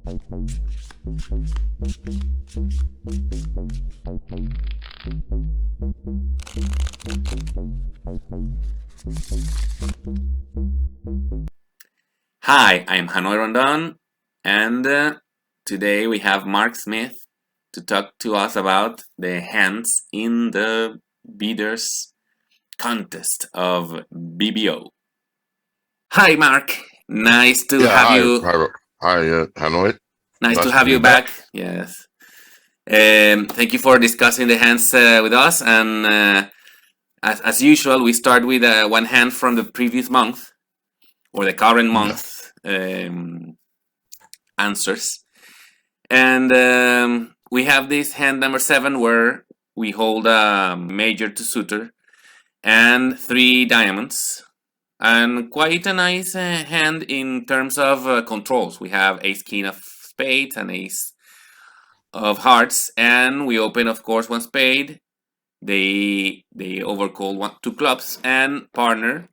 Hi, I'm Hanoi Rondon, and today we have Mark Smith to talk to us about the hands in the bidders contest of BBO. Hi, Mark. Nice to Yeah, have hi, you. Hanoi. Nice to Nice to have be you back. back. Yes. Thank you for discussing the hands with us. And as usual, we start with one hand from the previous month or the current Yeah, month answers. And we have this hand number 7 where we hold a major to suitor and 3 diamonds. And quite a nice hand in terms of controls. We have ace king of spades and ace of hearts, and we open, of course, one spade. They overcall 2 clubs, and partner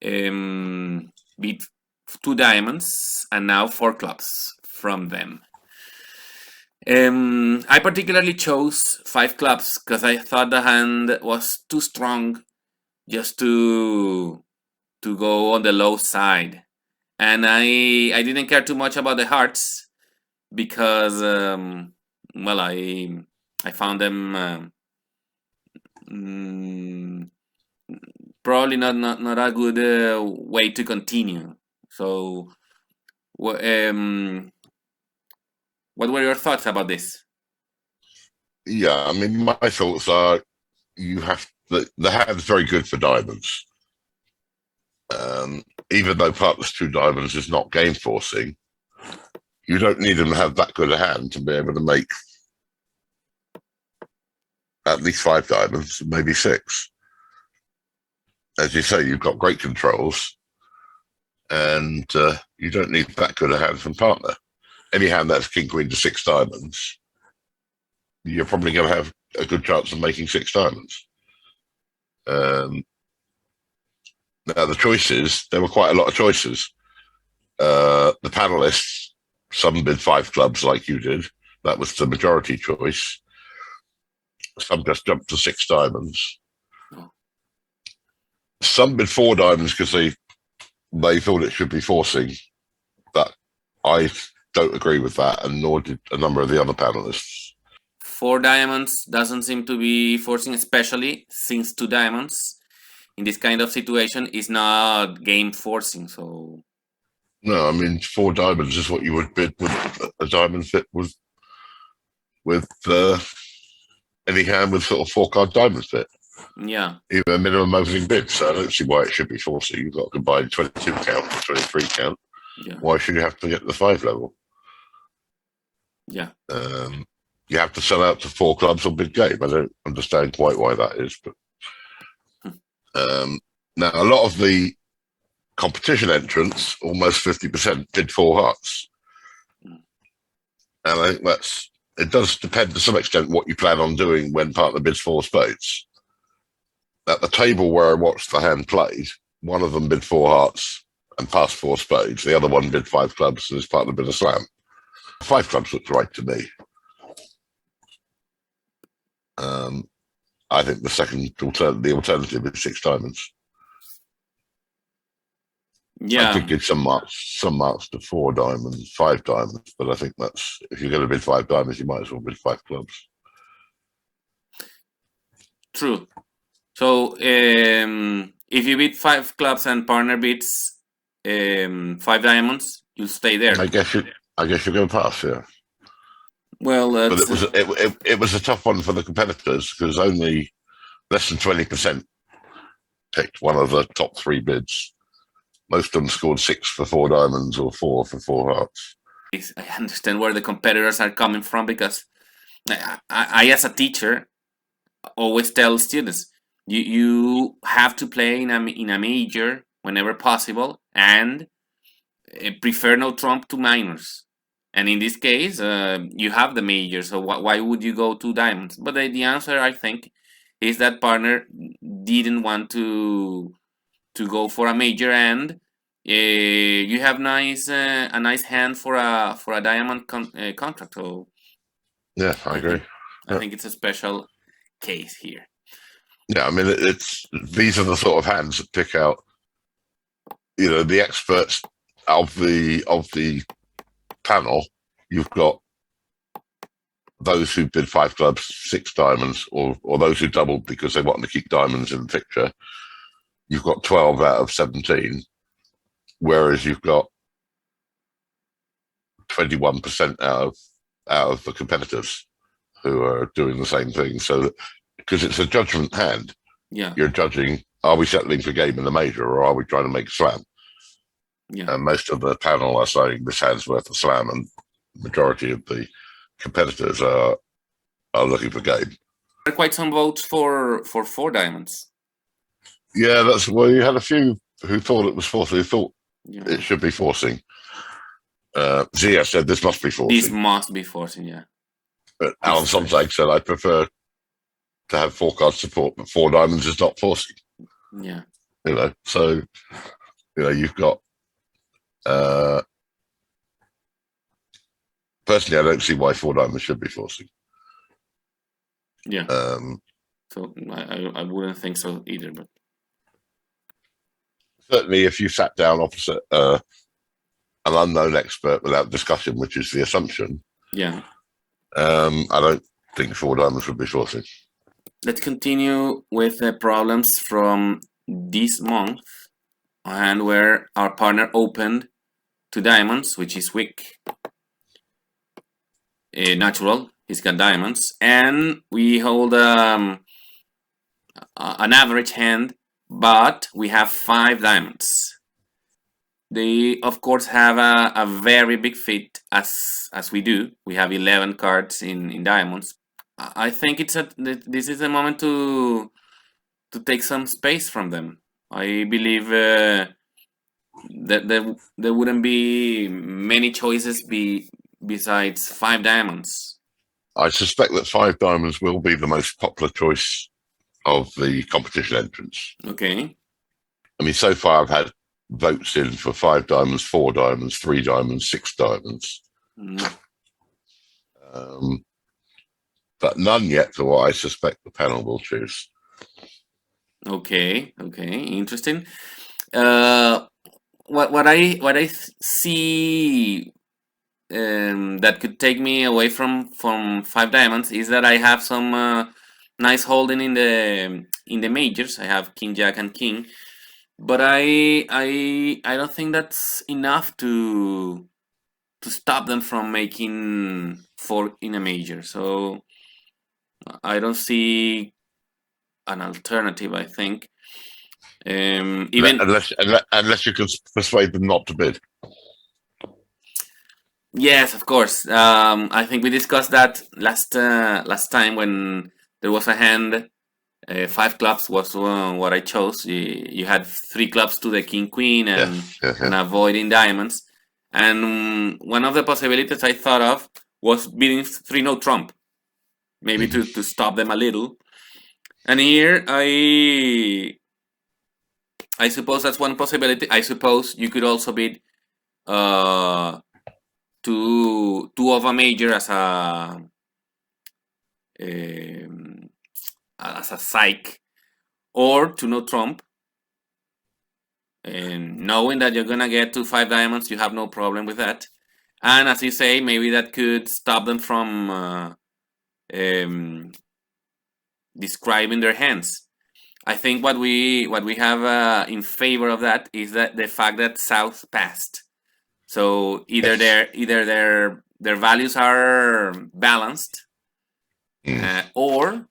beat 2 diamonds, and now 4 clubs from them. I particularly chose 5 clubs because I thought the hand was too strong just to go on the low side, and I didn't care too much about the hearts because well I found them mm, probably not a good way to continue. So, what were your thoughts about this? yeah. I mean, my thoughts are the hand's very good for diamonds. Even though partners two diamonds is not game forcing, you don't need them to have that good a hand to be able to make at least 5 diamonds, maybe 6. As you say, you've got great controls, and you don't need that good a hand from partner. Any hand that's king queen to 6 diamonds, you're probably going to have a good chance of making 6 diamonds. Now, the choices, there were quite a lot of choices. The panelists, some bid 5 clubs like you did. That was the majority choice. Some just jumped to 6 diamonds. Some bid 4 diamonds because they thought it should be forcing. But I don't agree with that, and nor did a number of the other panelists. 4 diamonds doesn't seem to be forcing, especially since 2 diamonds in this kind of situation is not game forcing. So No, I mean 4 diamonds is what you would bid with a diamond fit with any hand with sort of 4-card diamond fit. yeah, Even a minimum opening bid. So I don't see why it should be forcing. You've got a combined 22 count, 23 count. yeah, Why should you have to get to the 5 level? yeah. You have to sell out to 4 clubs on bid game. I don't understand quite why that is, but now a lot of the competition entrants, almost 50%, bid 4 hearts, and I think it does depend to some extent what you plan on doing when partner bids 4 spades. At the table where I watched the hand played, one of them bid 4 hearts and passed 4 spades. The other one bid 5 clubs and his partner bid a slam. 5 clubs looked right to me. I think the alternative is 6 diamonds. Yeah. I could give some marks to 4 diamonds, 5 diamonds, but I think that's if you're going to bid 5 diamonds, you might as well bid 5 clubs. True. So if you bid 5 clubs and partner bids 5 diamonds, you'll stay there. I guess you're going to pass, yeah. Well, but it was a tough one for the competitors because only less than 20% picked one of the top 3 bids. Most of them scored 6 for 4 diamonds or 4 for 4 hearts. I understand where the competitors are coming from because I as a teacher, always tell students you have to play in a major whenever possible and prefer no trump to minors. And in this case, you have the major, so why would you go to diamonds? But the answer, I think, is that partner didn't want to go for a major, and you have a nice hand for a diamond contract. So Yeah, I agree. I think it's a special case here. Yeah, I mean, these are the sort of hands that pick out, the experts of the panel. You've got those who bid 5 clubs, 6 diamonds, or those who doubled because they wanted to keep diamonds in the picture. You've got 12 out of 17, whereas you've got 21% out of the competitors who are doing the same thing. So, because it's a judgment hand, you're judging: are we settling for game in the major, or are we trying to make a slam? Yeah. And most of the panel are saying this hand's worth a slam, and the majority of the competitors are looking for game. There are quite some votes for 4 diamonds. Yeah, you had a few who thought it was forcing, who thought it should be forcing. Zia said this must be forcing. This must be forcing, yeah. But Alan Sontag said, I prefer to have 4 card support, but 4 diamonds is not forcing. Yeah. So, you've got... personally, I don't see why 4 diamonds should be forcing. Yeah. So I wouldn't think so either, but... Certainly, if you sat down opposite an unknown expert without discussion, which is the assumption, I don't think 4 diamonds would be forcing. Let's continue with the problems from this month, and where our partner opened 2 diamonds, which is weak. Natural, he's got diamonds, and we hold an average hand, but we have 5 diamonds. They, of course, have a very big fit as we do. We have 11 cards in diamonds. I think this is a moment to take some space from them. I believe that there wouldn't be many choices besides 5 diamonds. I suspect that 5 diamonds will be the most popular choice of the competition entrants. Okay. I mean, so far I've had votes in for 5 diamonds, 4 diamonds, 3 diamonds, 6 diamonds. But none yet for what I suspect the panel will choose. Okay, interesting. What I see that could take me away from 5 diamonds is that I have some nice holding in the majors. I have King, Jack, and King, but I don't think that's enough to stop them from making 4 in a major. So I don't see an alternative, I think. Even unless you can persuade them not to bid. Yes, of course. I think we discussed that last time when there was a hand. 5 clubs was what I chose. You had 3 clubs to the king queen and avoiding diamonds. And one of the possibilities I thought of was bidding 3 no trump, maybe to stop them a little. And here I suppose that's one possibility. I suppose you could also bid two of a major as a psych, or to no trump, and knowing that you're gonna get to 5 diamonds, you have no problem with that. And as you say, maybe that could stop them from describing their hands. I think what we have in favor of that is that the fact that South passed. So either their values are balanced, or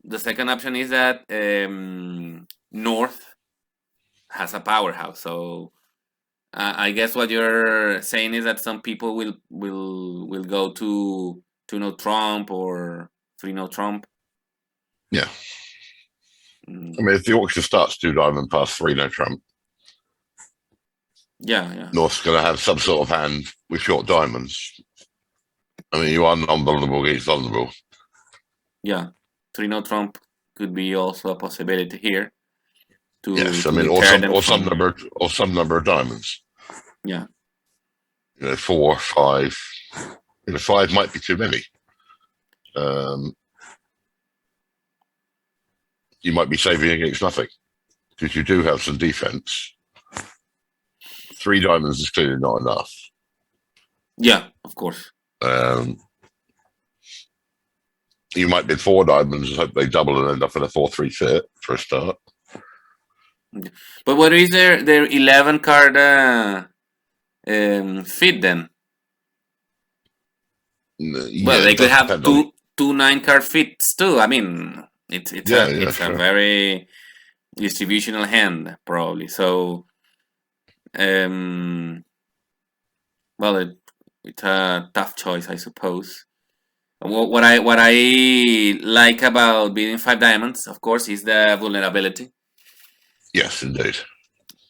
the second option is that North has a powerhouse. So I guess what you're saying is that some people will go to no Trump or 3 no Trump. Yeah. I mean, if the auction starts 2 diamond past 3 no Trump, yeah, North's going to have some sort of hand with short diamonds. I mean, you are non-vulnerable against vulnerable. Yeah, 3 no Trump could be also a possibility here. Yes, I to mean, deter them or some from. number of diamonds. Yeah. 4, 5. 5 might be too many. You might be saving against nothing because you do have some defense. 3 diamonds is clearly not enough. Yeah, of course. You might bid 4 diamonds and hope they double and end up in a 4-3 fit for a start. But what is their 11 card fit then? Well, Yeah, they it could does have depend on. two 9 card fits too. I mean, it's Yeah, a sure. very distributional hand probably. So, well, it's a tough choice, I suppose. What I like about bidding 5 diamonds, of course, is the vulnerability. Yes, indeed.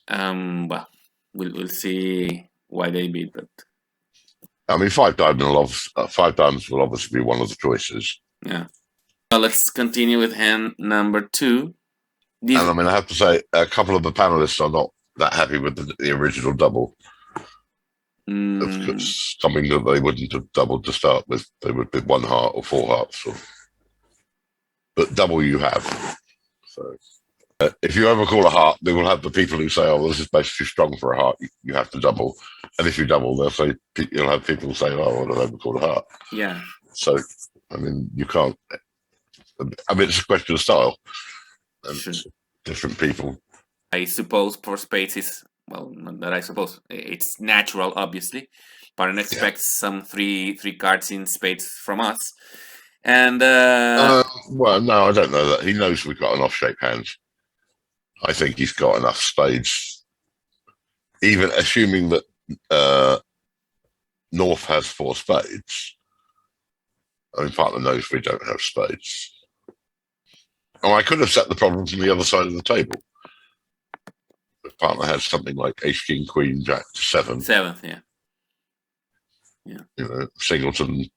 Well, we'll see why they bid, but I mean, 5 diamonds will obviously be one of the choices. yeah. Well, let's continue with hand number 2. And I mean, I have to say, a couple of the panelists are not that happy with the original double. It's something that they wouldn't have doubled to start with. They would bid 1 heart or 4 hearts. But double you have. So if you ever call a heart, they will have the people who say, "Oh, this is basically strong for a heart. You have to double." And if you double, you'll have people who say, "Oh, what have I ever called a heart?" Yeah. So, I mean, you can't. I mean, it's a question of style. And Sure. different people. I suppose for spades is, well, not that I suppose, it's natural, obviously. Partner expects some three cards in spades from us. And well, no, I don't know that. He knows we've got an off-shape hand. I think he's got enough spades. Even assuming that North has 4 spades. I mean, partner knows we don't have spades. Oh, I could have set the problem from the other side of the table. The partner has something like ace, king, queen, jack to 7. 7th, yeah. Singleton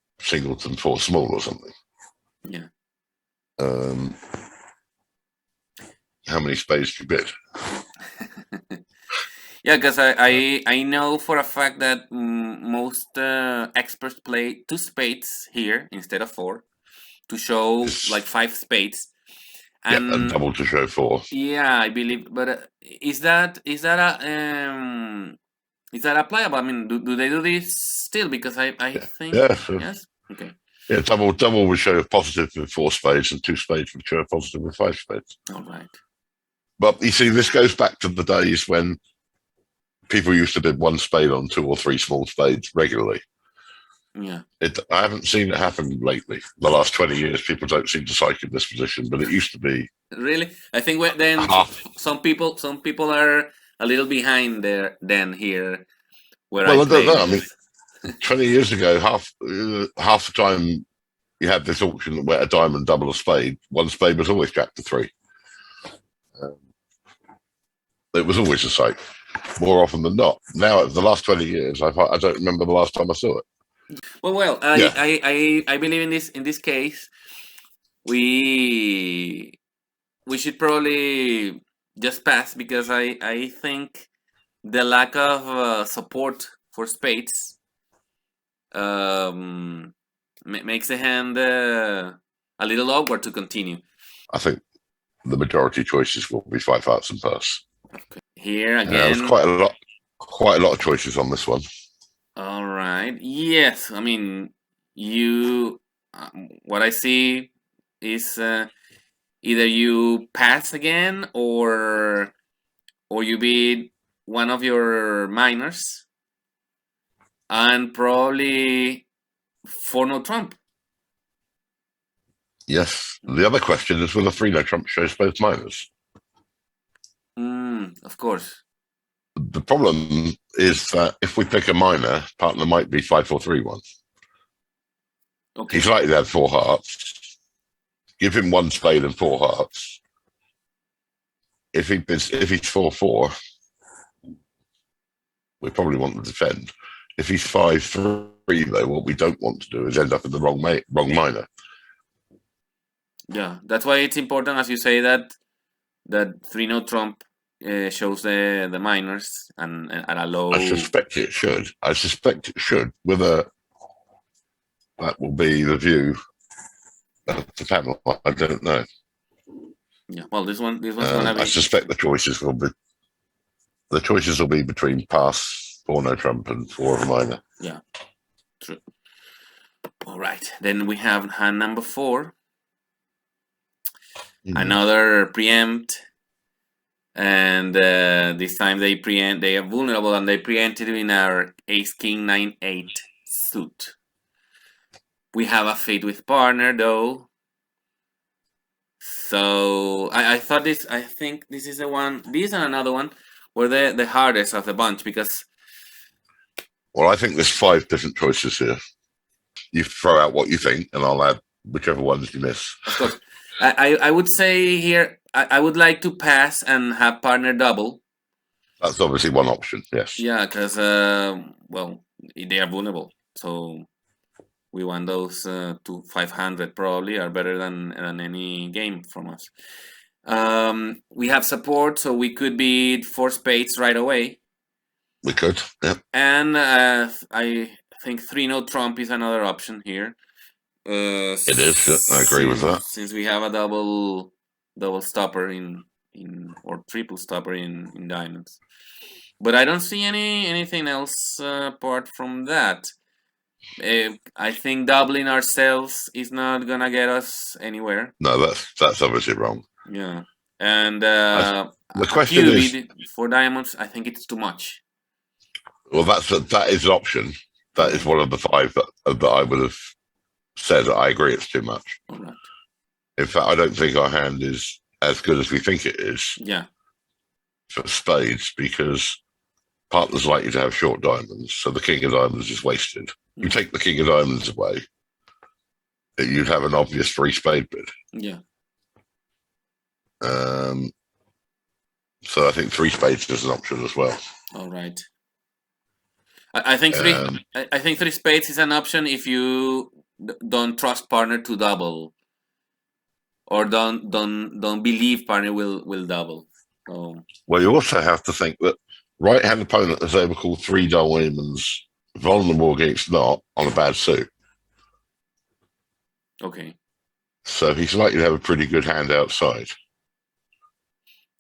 4 small or something. Yeah. How many spades do you bid? Yeah, because I know for a fact that most experts play 2 spades here instead of 4 to show like 5 spades. And double to show 4. Yeah, I believe. But is that applicable? I mean, do they do this still? Because I think yes. Okay. Yeah, double would show a positive with 4 spades, and 2 spades would show a positive with 5 spades. All right. But you see, this goes back to the days when people used to bid 1 spade on 2 or 3 small spades regularly. Yeah. I haven't seen it happen lately. The last 20 years, people don't seem to cycle this position, but it used to be. Really, I think then some people are a little behind there than here. Where well, I don't know. I mean, 20 years ago, half the time you had this auction where a diamond double a spade. 1 spade was always jack to 3. It was always a sight, more often than not. Now, the last 20 years, I don't remember the last time I saw it. Well, I believe in this case, we should probably just pass because I think the lack of support for spades makes the hand a little awkward to continue. I think the majority choices will be 5 hearts and pass. Okay. Here again, there's quite a lot of choices on this one. All right. Yes, I mean what I see is either you pass again or you bid one of your minors and probably for no trump. Yes. The other question is, will a 3 no trump shows both minors? Of course. The problem is that if we pick a minor, partner might be 5-4-3-1. Okay. He's likely to have 4 hearts. Give him 1 spade and 4 hearts. If he's 4-4, we probably want to defend. If he's 5-3, though, what we don't want to do is end up in the wrong minor. Yeah, that's why it's important, as you say, that 3 no trump shows the minors and at a low. I suspect it should. Whether that will be the view of the panel, I don't know. Yeah. Well, this one's gonna be. I suspect the choices will be between pass, for no trump, and for a minor. Yeah. True. All right. Then we have hand number 4. Another preempt. And this time they are vulnerable, and they preempted in our ace king 9-8 suit. We have a fate with partner though, so I think this is the one. These are another one where the hardest of the bunch, because Well, I think there's 5 different choices here. You throw out what you think, and I'll add whichever ones you miss. Of course, I would say here I would like to pass and have partner double. That's obviously one option. Yes. Yeah, because well, they are vulnerable, so we want those to 500 probably are better than any game from us. We have support, so we could beat 4 spades right away. We could, yeah. And I think 3 no trump is another option here. It is. Yeah, I agree with that. Since we have a double stopper in or triple stopper in diamonds, but I don't see anything else apart from that. I think doubling ourselves is not gonna get us anywhere. No, that's obviously wrong. Yeah, and the question is for diamonds. I think it's too much. Well, that is an option. That is one of the 5 that I would have said. I agree, it's too much. All right. In fact, I don't think our hand is as good as we think it is. Yeah. For spades, because partner's likely to have short diamonds, so the king of diamonds is wasted. You take the king of diamonds away, you'd have an obvious 3 spade bid. Yeah. So I think 3 spades is an option as well. All right. I think I think 3 spades is an option if you don't trust partner to double, or don't believe partner will double. Oh. Well, you also have to think that right-hand opponent has overcalled 3 diamonds vulnerable against not on a bad suit. Okay. So he's likely to have a pretty good hand outside.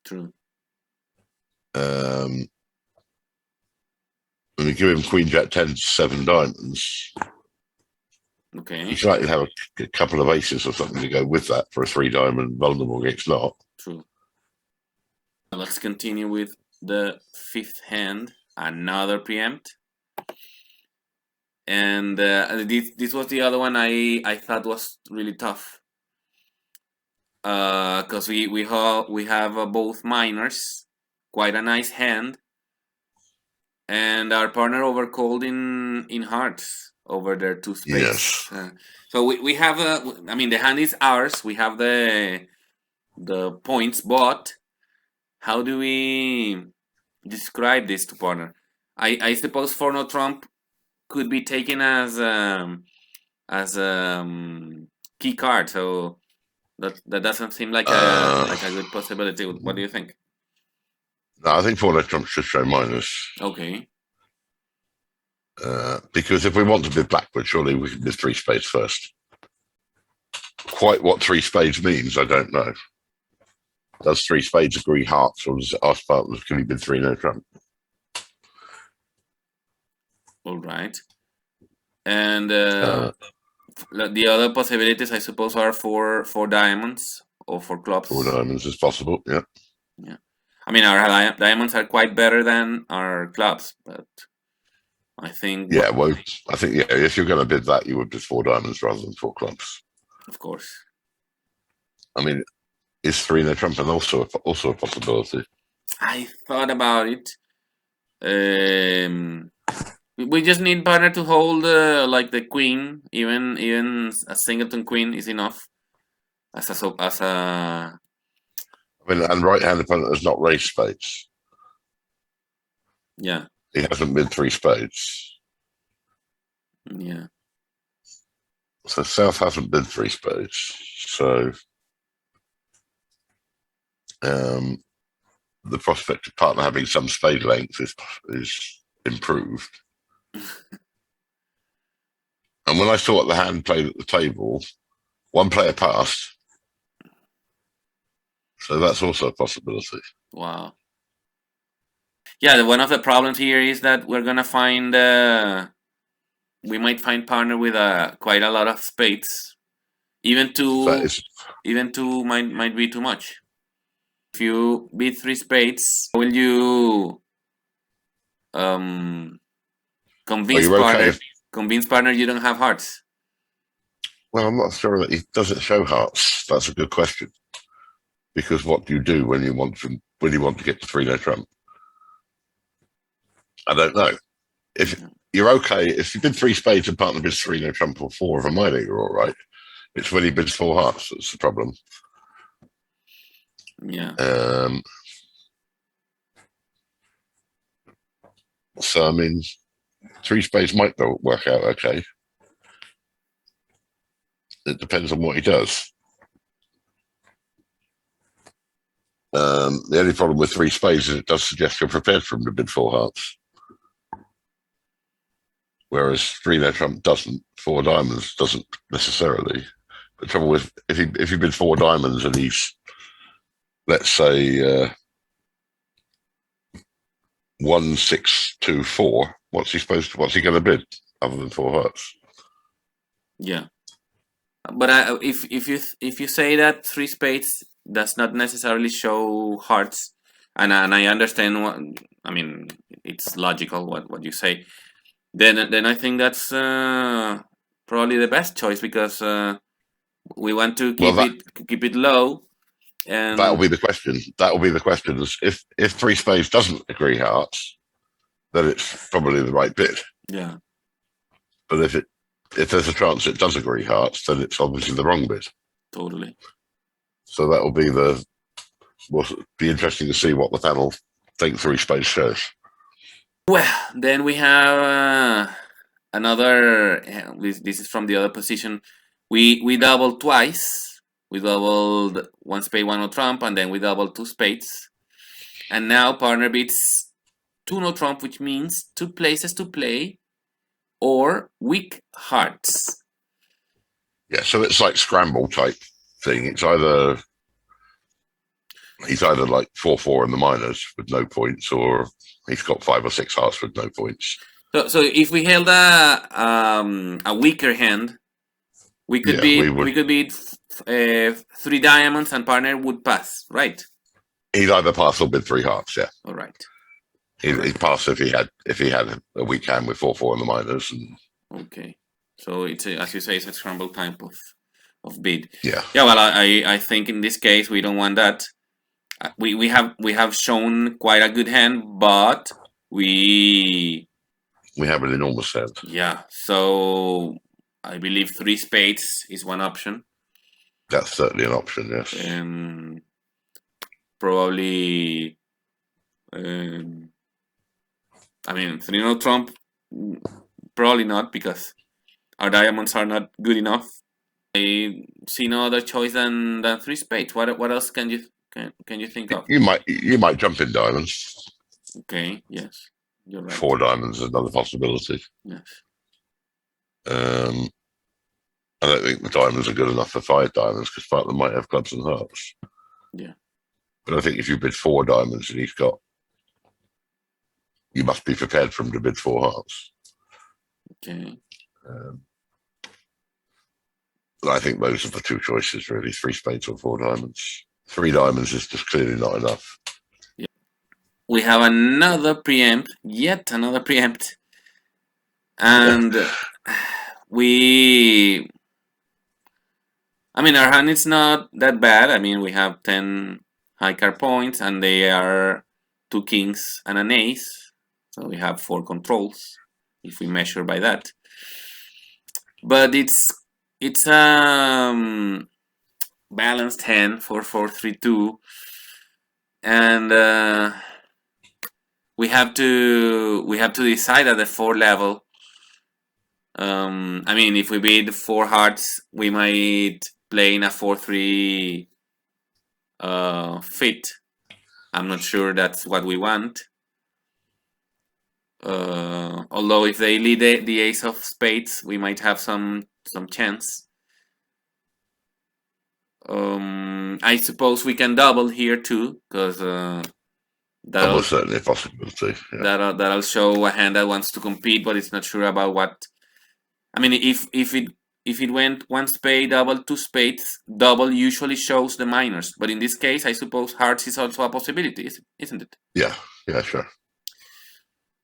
True. And we give him Queen Jack 10 7 diamonds. Okay. He's likely to have a couple of aces or something to go with that for a 3 diamond vulnerable against not. True. Let's continue with the 5th hand. Another preempt. And this was the other one I thought was really tough. Because we have both minors, quite a nice hand, and our partner overcalled in hearts over their 2 spades. Yes. So we have I mean, the hand is ours. We have the points, but how do we describe this to partner? I suppose 4 no trump could be taken as key card. So that doesn't seem like a good possibility. What do you think? No, I think 4 no trump should show minus. Okay. Because if we want to bid backward, surely we can bid 3 spades first. Quite what 3 spades means, I don't know. Does 3 spades agree hearts, or does it ask partners, can we bid 3 no trump? All right. And the other possibilities, I suppose, are for diamonds or for clubs. 4 diamonds is possible, yeah. Yeah. I mean, our diamonds are quite better than our clubs, but I think... Yeah, well, I think, yeah, if you're going to bid that, you would bid 4 diamonds rather than 4 clubs. Of course. I mean, is 3 no trump and also a possibility? I thought about it. We just need partner to hold like the queen. Even a singleton queen is enough. As a. I mean, and right-hand opponent has not raised spades. Yeah. He hasn't bid 3 spades. Yeah. So South hasn't bid 3 spades. So the prospect of partner having some spade length is improved. And when I saw what the hand played at the table, one player passed. So that's also a possibility. Wow. Yeah, one of the problems here is that we're gonna find we might find partner with quite a lot of spades. Even two might be too much. If you beat 3 spades, how will you convince partner you don't have hearts? Well, I'm not sure that he doesn't show hearts. That's a good question. Because what do you do when you want to get to 3-no trump? I don't know. If you're okay, if you bid 3 spades and partner bids 3-no trump or 4 of a minor, you're all right. It's when he bids 4 hearts that's the problem. Yeah. So I mean, 3 spades might work out okay. It depends on what he does. The only problem with 3 spades is it does suggest you're prepared for him to bid 4 hearts. Whereas 3-no trump doesn't, 4 diamonds doesn't necessarily. The trouble with if he bids 4 diamonds and he's, let's say, 1, 6, 2, 4, what's he going to bid other than 4 hearts? Yeah. But if you say that 3 spades does not necessarily show hearts, and I understand what I mean, it's logical what you say. Then I think that's probably the best choice because we want to keep it low. And that'll be the question. If 3 spades doesn't agree hearts, then it's probably the right bid. Yeah. But if there's a chance it does agree hearts, then it's obviously the wrong bid. Totally. So that'll be be interesting to see what the panel think 3 spades says. Well, then we have another. This is from the other position. We doubled twice. We doubled 1 spade, 1 no trump, and then we doubled 2 spades. And now partner beats 2 no trump, which means 2 places to play, or weak hearts. Yeah, so it's like scramble type thing. He's either like 4-4 in the minors with no points, or he's got 5 or 6 hearts with no points. So if we held a weaker hand, we could beat 3 diamonds and partner would pass, right? He'd either pass or bid 3 hearts. Yeah. All right. He'd pass if he had a weak hand with 4-4 in the minors. Okay. So it's as you say, it's a scramble type of bid. Yeah. Yeah. Well, I think in this case we don't want that. We have shown quite a good hand, but we have an enormous hand. Yeah. So I believe 3 spades is one option. That's certainly an option. Yes. Probably. I mean, 3-no trump. Probably not, because our diamonds are not good enough. I see no other choice than 3 spades. What else can you think of? You might jump in diamonds. Okay. Yes, you're right. 4 diamonds is another possibility. Yes. I don't think the diamonds are good enough for 5 diamonds because partner might have clubs and hearts. Yeah. But I think if you bid 4 diamonds and you must be prepared for him to bid 4 hearts. Okay. I think those are the 2 choices, really: 3 spades or 4 diamonds. 3 diamonds is just clearly not enough. Yeah. We have yet another preempt, and I mean, our hand is not that bad. I mean, we have 10 high card points, and they are 2 kings and an ace, so we have 4 controls if we measure by that. But it's balanced hand, 4-4-3-2, and we have to decide at the 4 level. I mean, if we bid 4 hearts, we might play in a 4-3 fit, I'm not sure that's what we want. Although if they lead the ace of spades, we might have some chance. I suppose we can double here too, because that'll Almost certainly a possibility. Yeah. that'll show a hand that wants to compete, but it's not sure about what. I mean, if it went one spade, double, two spades, double usually shows the minors. But in this case, I suppose hearts is also a possibility, isn't it? Yeah, sure.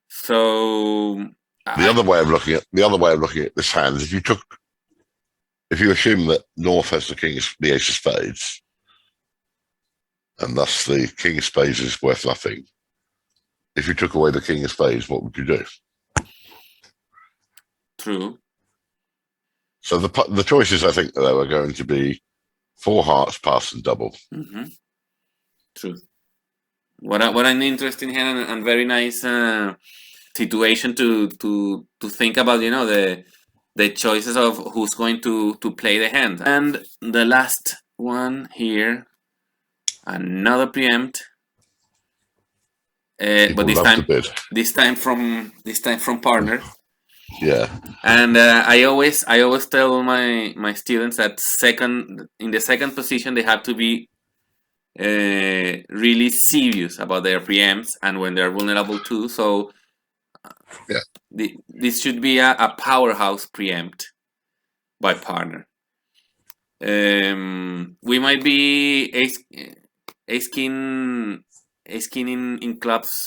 So The other way of looking at this hand is if you assume that North has the ace of spades, and thus the king of spades is worth nothing. If you took away the king of spades, what would you do? True. So the choices, I think, though, are going to be 4 hearts, pass, and double. Mm-hmm. True. What an interesting hand and very nice situation to think about. The choices of who's going to play the hand. And the last one here, another preempt. But this time from partner. Yeah. And I always tell my students that in the second position they have to be really serious about their preempts and when they're vulnerable too. So this should be a powerhouse preempt by partner. We might be ace king in clubs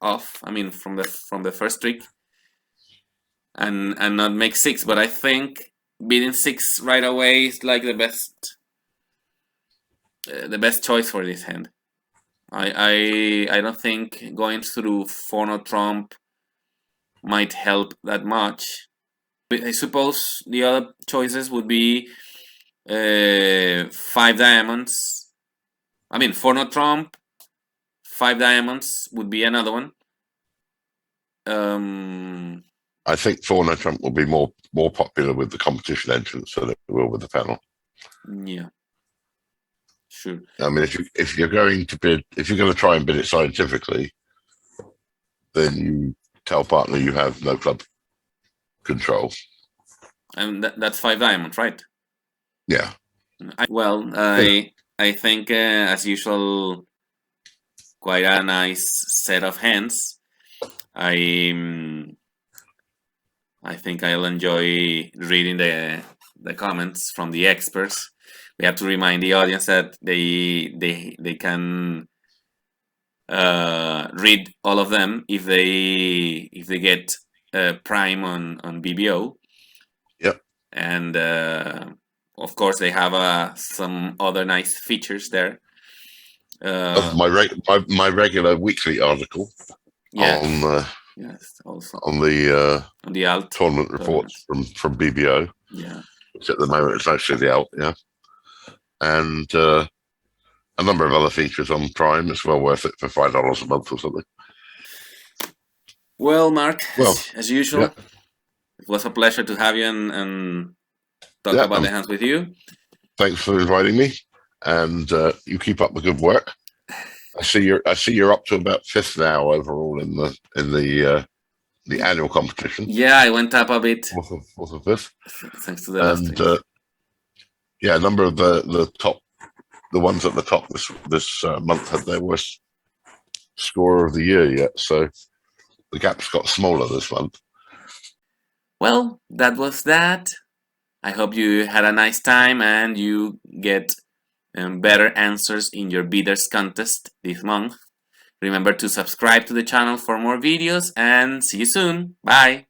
off. I mean, from the first trick, and not make 6. But I think beating 6 right away is like the best choice for this hand. I don't think going through 4 trump might help that much. I suppose the other choices would be 5 diamonds. I mean, 4 trump, 5 diamonds would be another one. I think 4 trump will be more popular with the competition entrance than it will with the panel. Yeah, sure. I mean, if you're going to try and bid it scientifically, then you tell partner you have no club control. And that's 5 diamonds, right? Yeah. I think as usual, quite a nice set of hands. I think I'll enjoy reading the comments from the experts. We have to remind the audience that they can read all of them if they get Prime on BBO. Yep. And of course they have some other nice features there. My regular weekly article on also on the alt tournament reports from BBO. Yeah. Which at the moment it's actually the alt, yeah. And a number of other features on Prime. It's well worth it for $5 a month or something. Well, Mark, as usual, it was a pleasure to have you and talk about the hands with you. Thanks for inviting me, and you keep up the good work. I see you're up to about 5th now overall in the annual competition. Yeah, I went up a bit. 4th or 5th. Thanks to the last a number of the ones at the top this month had their worst score of the year yet, so the gap's got smaller this month. Well, that was that. I hope you had a nice time and you get better answers in your bidders contest this month. Remember to subscribe to the channel for more videos and see you soon. Bye!